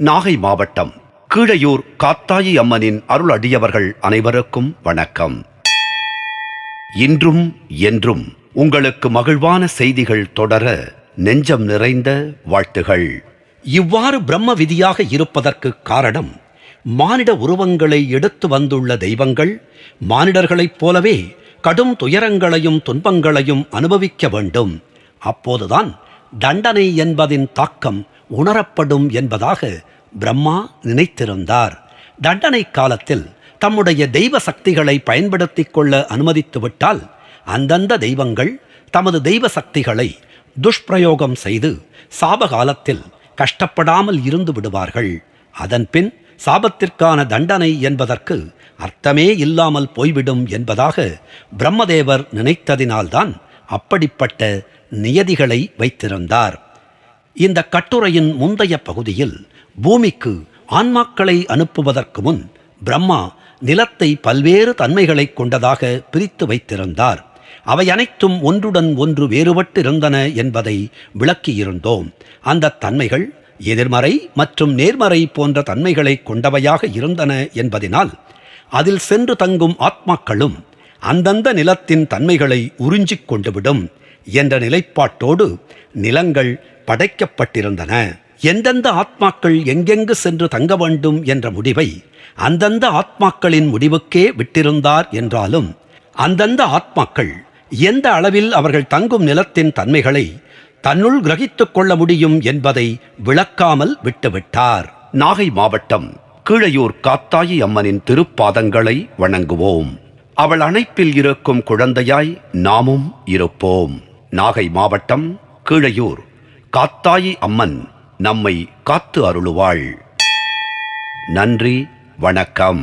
நாகை மாவட்டம் கீழையூர் காத்தாயி அம்மனின் அருள் அடியவர்கள் அனைவருக்கும் வணக்கம். இன்றும் என்றும் உங்களுக்கு மகிழ்வான செய்திகள் தொடர நெஞ்சம் நிறைந்த வாழ்த்துகள். இவ்வாறு பிரம்ம விதியாக இருப்பதற்கு காரணம், மானிட உருவங்களை எடுத்து வந்துள்ள தெய்வங்கள் மானிடர்களைப் போலவே கடும் துயரங்களையும் துன்பங்களையும் அனுபவிக்க வேண்டும். அப்போதுதான் தண்டனை என்பதின் தாக்கம் உணரப்படும் என்பதாக பிரம்மா நினைத்திருந்தார். தண்டனை காலத்தில் தம்முடைய தெய்வ சக்திகளை பயன்படுத்திக் கொள்ள அனுமதித்துவிட்டால் அந்தந்த தெய்வங்கள் தமது தெய்வ சக்திகளை துஷ்பிரயோகம் செய்து சாபகாலத்தில் கஷ்டப்படாமல் இருந்து விடுவார்கள். அதன்பின் சாபத்திற்கான தண்டனை என்பதற்கு அர்த்தமே இல்லாமல் போய்விடும் என்பதாக பிரம்மதேவர் நினைத்ததினால்தான் அப்படிப்பட்ட நியதிகளை வைத்திருந்தார். இந்த கட்டுரையின் முந்தைய பகுதியில் பூமிக்கு ஆன்மாக்களை அனுப்புவதற்கு முன் பிரம்மா நிலத்தை பல்வேறு தன்மைகளை கொண்டதாக பிரித்து வைத்திருந்தார். அவை அனைத்தும் ஒன்றுடன் ஒன்று வேறுபட்டு இருந்தன என்பதை விளக்கியிருந்தோம். அந்த தன்மைகள் எதிர்மறை மற்றும் நேர்மறை போன்ற தன்மைகளை கொண்டவையாக இருந்தன என்பதினால் அதில் சென்று தங்கும் ஆத்மாக்களும் அந்தந்த நிலத்தின் தன்மைகளை உறிஞ்சிக் கொண்டுவிடும் என்ற நிலைப்பாட்டோடு நிலங்கள் படைக்கப்பட்டிருந்தன. எந்தெந்த ஆத்மாக்கள் எங்கெங்கு சென்று தங்க வேண்டும் என்ற முடிவை அந்தந்த ஆத்மாக்களின் முடிவுக்கே விட்டிருந்தார் என்றாலும் அந்தந்த ஆத்மாக்கள் எந்த அளவில் அவர்கள் தங்கும் நிலத்தின் தன்மைகளை தன்னுள் கிரகித்துக் கொள்ள முடியும் என்பதை விளக்காமல் விட்டுவிட்டார். நாகை மாவட்டம் கீழையூர் காத்தாயி அம்மனின் திருப்பாதங்களை வணங்குவோம். அவள் அணைப்பில் இருக்கும் குழந்தையாய் நாமும் இருப்போம். நாகை மாவட்டம் கீழையூர் காத்தாயி அம்மன் நம்மை காத்து அருளுவாள். நன்றி, வணக்கம்.